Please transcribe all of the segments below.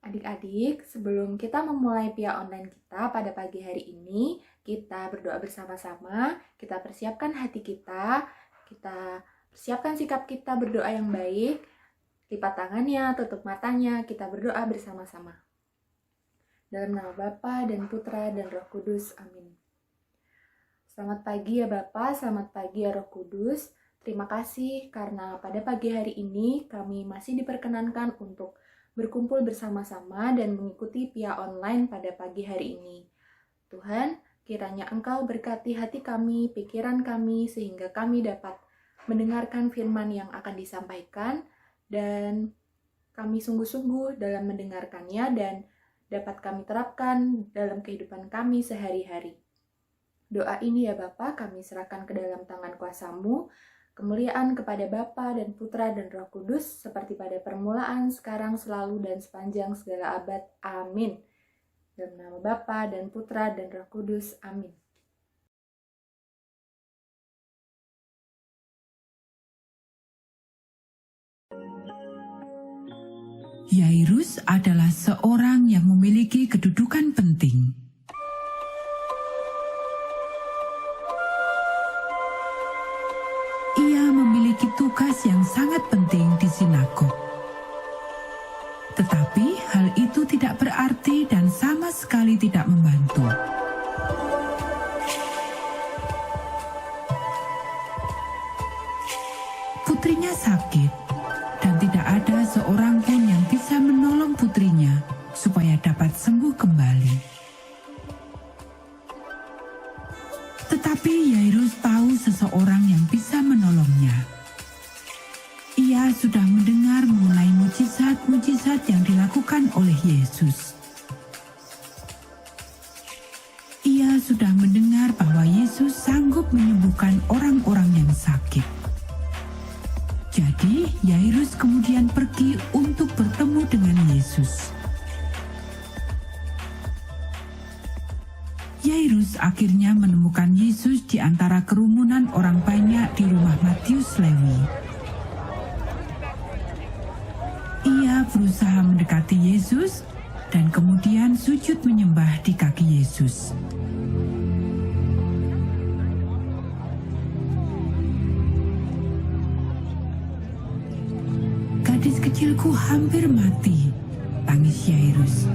Adik-adik, sebelum kita memulai PIA online kita pada pagi hari ini, kita berdoa bersama-sama, kita persiapkan hati kita persiapkan sikap kita berdoa yang baik, lipat tangannya, tutup matanya, kita berdoa bersama-sama. Dalam nama Bapa dan Putra dan Roh Kudus, amin. Selamat pagi ya Bapa, selamat pagi ya Roh Kudus. Terima kasih karena pada pagi hari ini kami masih diperkenankan untuk berkumpul bersama-sama dan mengikuti PIA online pada pagi hari ini. Tuhan, kiranya Engkau berkati hati kami, pikiran kami, sehingga kami dapat mendengarkan firman yang akan disampaikan, dan kami sungguh-sungguh dalam mendengarkannya dan dapat kami terapkan dalam kehidupan kami sehari-hari. Doa ini ya Bapa, kami serahkan ke dalam tangan kuasa-Mu. Kemuliaan kepada Bapa dan Putra dan Roh Kudus, seperti pada permulaan, sekarang, selalu, dan sepanjang segala abad. Amin. Dalam nama Bapa dan Putra dan Roh Kudus. Amin. Yairus adalah seorang yang memiliki kedudukan penting. Tugas yang sangat penting di sinagog. Tetapi hal itu tidak berarti dan sama sekali tidak membantu. Putrinya sakit dan tidak ada seorang pun yang bisa menolong putrinya supaya dapat sembuh kembali. Tetapi Yairus tahu seseorang yang bisa menolongnya. Ia sudah mendengar mengenai mujizat-mujizat yang dilakukan oleh Yesus. Ia sudah mendengar bahwa Yesus sanggup menyembuhkan orang-orang yang sakit. Jadi, Yairus kemudian pergi untuk bertemu dengan Yesus. Yairus akhirnya menemukan Yesus di antara kerumunan orang banyak di rumah Matius Lewi. Ia berusaha mendekati Yesus dan kemudian sujud menyembah di kaki Yesus. Gadis kecilku hampir mati, tangis Yairus.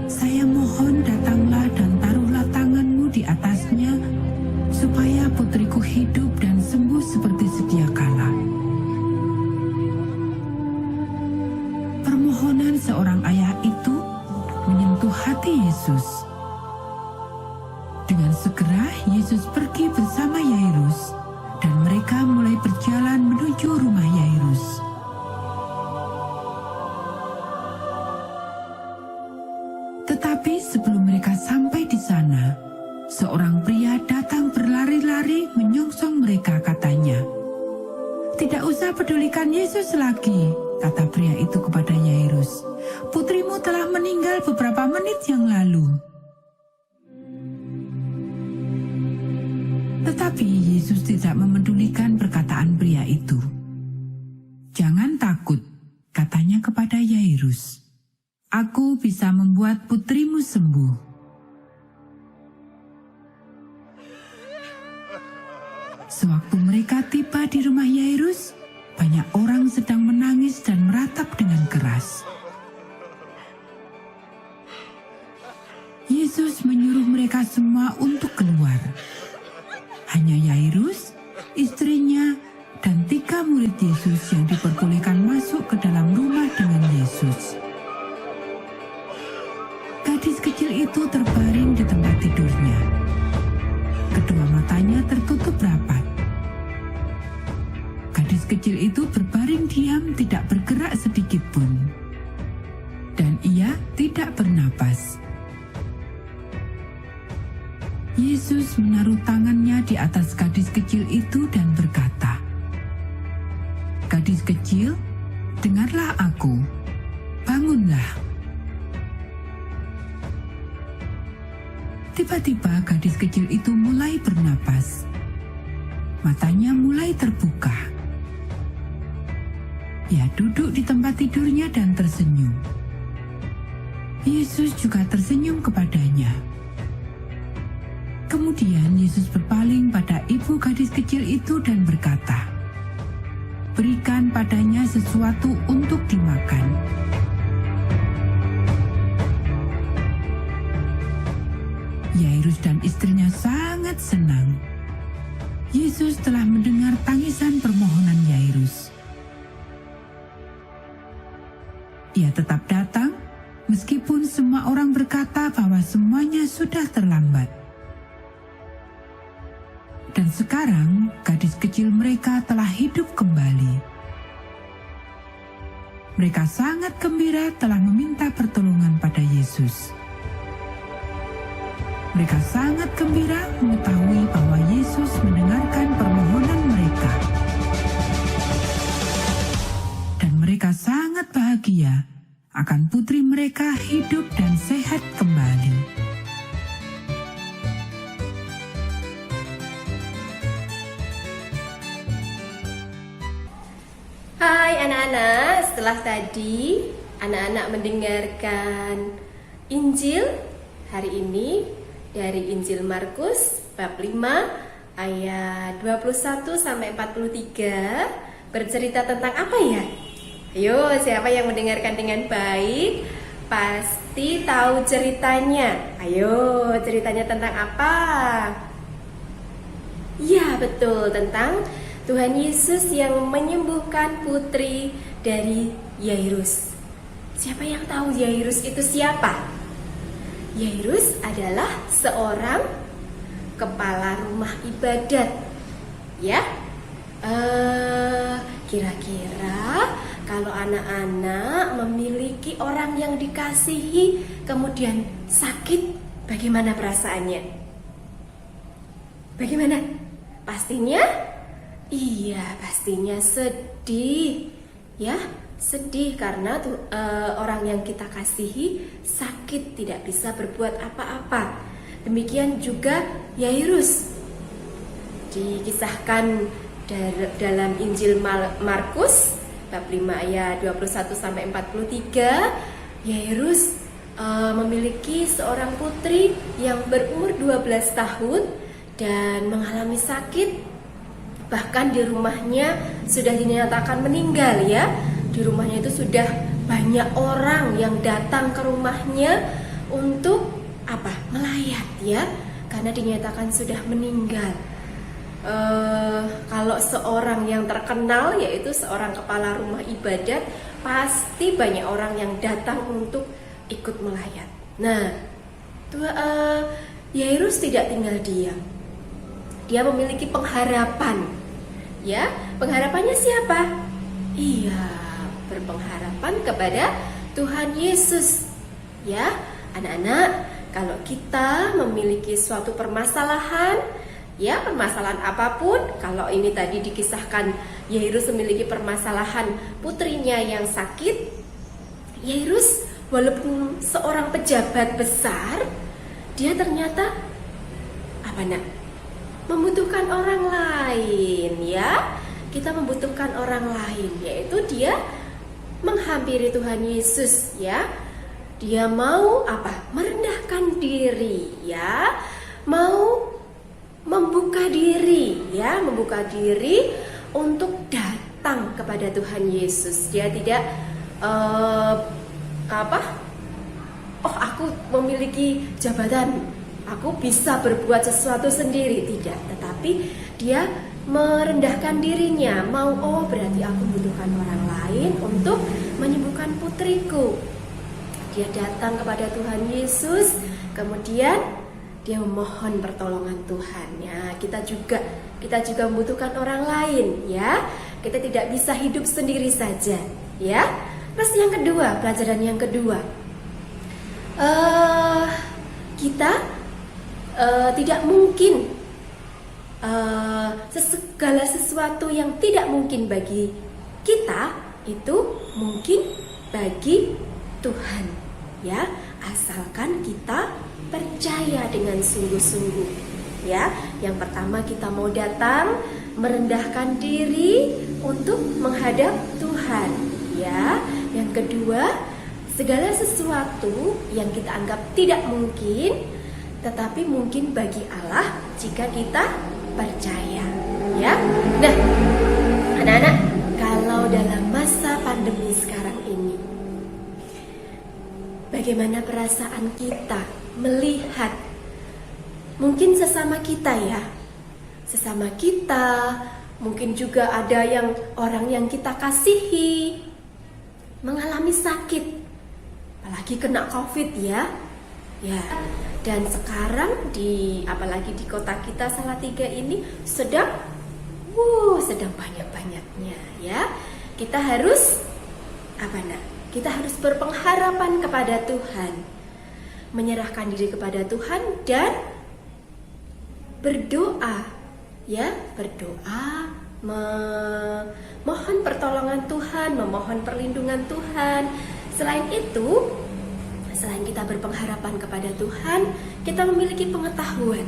Saya mohon datanglah dan taruhlah tanganmu di atasnya, supaya putriku hidup dan sembuh seperti sedia kala. Permohonan seorang ayah itu menyentuh hati Yesus. Dengan segera Yesus pergi bersama Yairus, dan mereka mulai berjalan menuju rumah Yairus. Tetapi sebelum mereka sampai di sana, seorang pria datang berlari-lari menyongsong mereka, katanya, "Tidak usah pedulikan Yesus lagi," kata pria itu kepada Yairus. "Putrimu telah meninggal beberapa menit yang lalu." Tetapi Yesus tidak memedulikan perkataan pria itu. "Jangan takut," katanya kepada Yairus. "Aku bisa membuat putrimu sembuh." Sewaktu mereka tiba di rumah Yairus, banyak orang sedang menangis dan meratap dengan keras. Yesus menyuruh mereka semua untuk keluar. Hanya Yairus, istrinya, dan 3 murid Yesus yang diperbolehkan masuk ke dalam rumah dengan Yesus. Gadis kecil itu terbaring di tempat tidurnya. Kedua matanya tertutup rapat. Gadis kecil itu berbaring diam, tidak bergerak sedikit pun. Dan ia tidak bernapas. Yesus menaruh tangannya di atas gadis kecil itu dan berkata, "Gadis kecil, dengarlah aku, bangunlah." Tiba-tiba gadis kecil itu mulai bernapas. Matanya mulai terbuka. Ia duduk di tempat tidurnya dan tersenyum. Yesus juga tersenyum kepadanya. Kemudian Yesus berpaling pada ibu gadis kecil itu dan berkata, "Berikan padanya sesuatu untuk dimakan." Yairus dan istrinya sangat senang. Yesus telah mendengar tangisan permohonan Yairus. Ia tetap datang, meskipun semua orang berkata bahwa semuanya sudah terlambat. Dan sekarang gadis kecil mereka telah hidup kembali. Mereka sangat gembira telah meminta pertolongan pada Yesus. Mereka sangat gembira mengetahui bahwa Yesus mendengarkan permohonan mereka. Dan mereka sangat bahagia akan putri mereka hidup dan sehat kembali. Hai anak-anak, setelah tadi anak-anak mendengarkan Injil hari ini dari Injil Markus bab 5 ayat 21 sampai 43, bercerita tentang apa ya? Ayo, siapa yang mendengarkan dengan baik pasti tahu ceritanya. Ayo, ceritanya tentang apa? Ya, betul, tentang Tuhan Yesus yang menyembuhkan putri dari Yairus. Siapa yang tahu Yairus itu siapa? Yairus adalah seorang kepala rumah ibadat. Ya, kira-kira kalau anak-anak memiliki orang yang dikasihi kemudian sakit, bagaimana perasaannya? Bagaimana? Pastinya iya, pastinya sedih. Ya, sedih karena orang yang kita kasihi sakit, tidak bisa berbuat apa-apa. Demikian juga Yairus. Dikisahkan dalam Injil Markus bab 5 ayat 21 sampai 43, Yairus memiliki seorang putri yang berumur 12 tahun dan mengalami sakit. Bahkan di rumahnya sudah dinyatakan meninggal ya. Di rumahnya itu sudah banyak orang yang datang ke rumahnya untuk apa? Melayat ya, karena dinyatakan sudah meninggal. Kalau seorang yang terkenal, yaitu seorang kepala rumah ibadat, pasti banyak orang yang datang untuk ikut melayat. Nah, Yairus tidak tinggal diam. Dia memiliki pengharapan. Ya, pengharapannya siapa? Iya, berpengharapan kepada Tuhan Yesus. Ya, anak-anak, kalau kita memiliki suatu permasalahan, ya permasalahan apapun, kalau ini tadi dikisahkan Yairus memiliki permasalahan putrinya yang sakit, Yairus walaupun seorang pejabat besar, dia ternyata apa nak? Membutuhkan orang lain ya. Kita membutuhkan orang lain, yaitu dia menghampiri Tuhan Yesus ya. Dia mau apa? Merendahkan diri ya. Mau membuka diri ya, membuka diri untuk datang kepada Tuhan Yesus. Dia tidak oh aku memiliki jabatan, aku bisa berbuat sesuatu sendiri, tidak. Tetapi dia merendahkan dirinya, mau berarti aku membutuhkan orang lain untuk menyembuhkan putriku. Dia datang kepada Tuhan Yesus, kemudian dia memohon pertolongan Tuhan ya. Kita juga membutuhkan orang lain ya. Kita tidak bisa hidup sendiri saja ya. Terus yang kedua, pelajaran yang kedua, kita tidak mungkin segala sesuatu yang tidak mungkin bagi kita itu mungkin bagi Tuhan ya, asalkan kita percaya dengan sungguh-sungguh ya. Yang pertama, kita mau datang merendahkan diri untuk menghadap Tuhan ya. Yang kedua, segala sesuatu yang kita anggap tidak mungkin tetapi mungkin bagi Allah jika kita percaya ya. Nah, anak-anak, kalau dalam masa pandemi sekarang ini, bagaimana perasaan kita melihat mungkin sesama kita ya, sesama kita, mungkin juga ada yang orang yang kita kasihi mengalami sakit, apalagi kena COVID ya. Ya, dan sekarang apalagi di kota kita Salatiga ini sedang banyak-banyaknya ya. Kita harus kita harus berpengharapan kepada Tuhan, menyerahkan diri kepada Tuhan dan berdoa ya, memohon pertolongan Tuhan, memohon perlindungan Tuhan. Selain itu, selain kita berpengharapan kepada Tuhan, kita memiliki pengetahuan.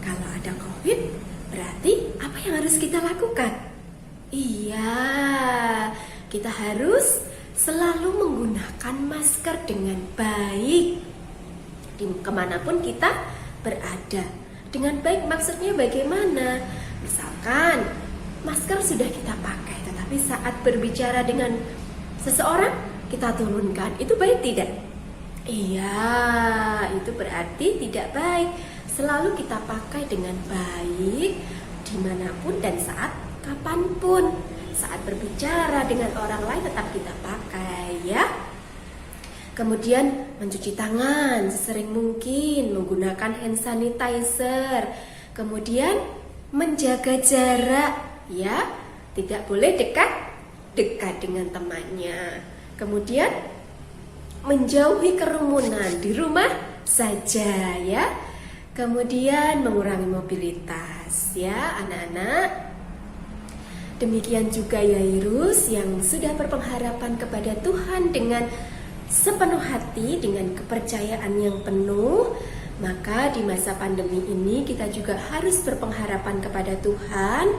Kalau ada COVID, berarti apa yang harus kita lakukan? Iya, kita harus selalu menggunakan masker dengan baik kemanapun kita berada. Dengan baik maksudnya bagaimana? Misalkan masker sudah kita pakai, tetapi saat berbicara dengan seseorang kita turunkan, itu baik tidak? Iya, itu berarti tidak baik. Selalu kita pakai dengan baik dimanapun dan saat kapanpun. Saat berbicara dengan orang lain tetap kita pakai ya. Kemudian mencuci tangan sesering mungkin, menggunakan hand sanitizer. Kemudian menjaga jarak ya, tidak boleh dekat dengan temannya. Kemudian menjauhi kerumunan, di rumah saja ya. Kemudian mengurangi mobilitas ya anak-anak. Demikian juga Yairus yang sudah berpengharapan kepada Tuhan dengan sepenuh hati, dengan kepercayaan yang penuh. Maka di masa pandemi ini kita juga harus berpengharapan kepada Tuhan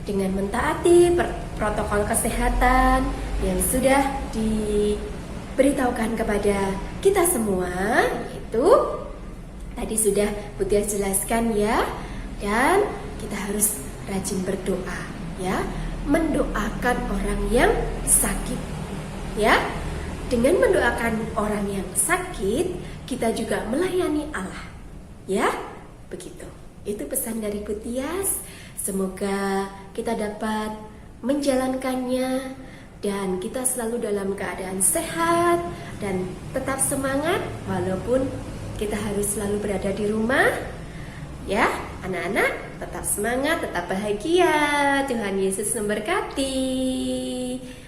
dengan mentaati protokol kesehatan yang sudah diberitahukan kepada kita semua. Itu tadi sudah Butia jelaskan ya. Dan kita harus rajin berdoa ya, mendoakan orang yang sakit ya. dengan mendoakan orang yang sakit, kita juga melayani Allah. Ya, begitu. Itu pesan dari Bu Tias. Semoga kita dapat menjalankannya dan kita selalu dalam keadaan sehat dan tetap semangat walaupun kita harus selalu berada di rumah. Ya, anak-anak, tetap semangat, tetap bahagia. Tuhan Yesus memberkati.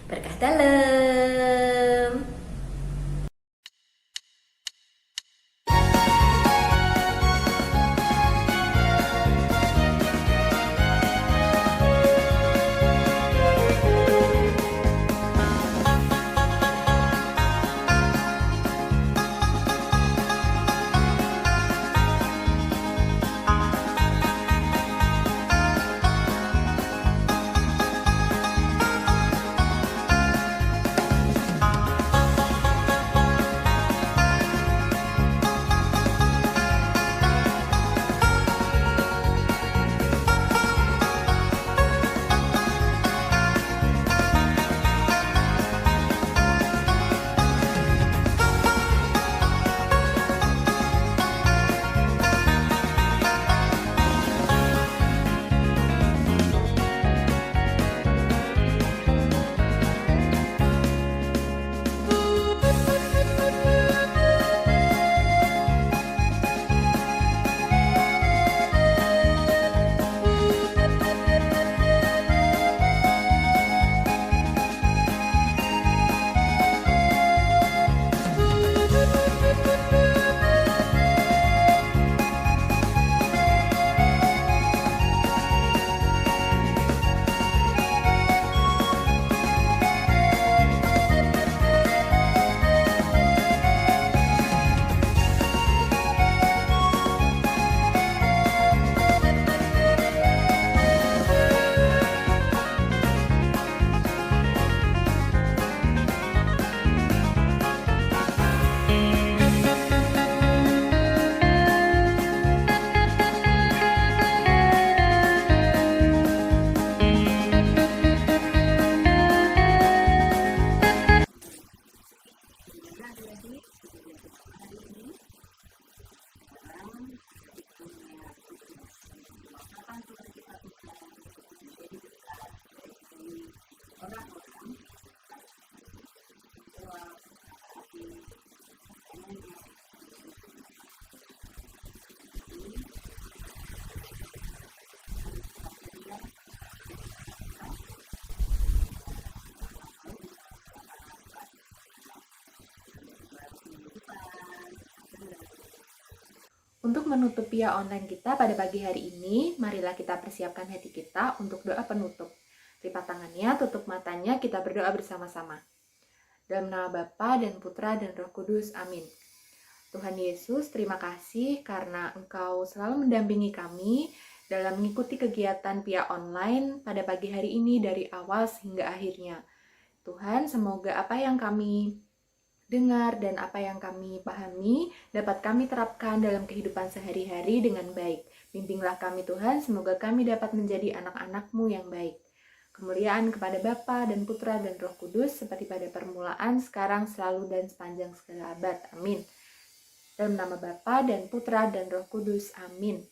Berkah dalam. Untuk menutup PIA online kita pada pagi hari ini, marilah kita persiapkan hati kita untuk doa penutup. Lipat tangannya, tutup matanya, kita berdoa bersama-sama. Dalam nama Bapa dan Putra dan Roh Kudus, amin. Tuhan Yesus, terima kasih karena Engkau selalu mendampingi kami dalam mengikuti kegiatan PIA online pada pagi hari ini dari awal hingga akhirnya. Tuhan, semoga apa yang kami dengar dan apa yang kami pahami dapat kami terapkan dalam kehidupan sehari-hari dengan baik. Bimbinglah kami Tuhan, semoga kami dapat menjadi anak-anak-Mu yang baik. Kemuliaan kepada Bapa dan Putra dan Roh Kudus, seperti pada permulaan, sekarang, selalu, dan sepanjang segala abad. Amin. Dalam nama Bapa dan Putra dan Roh Kudus. Amin.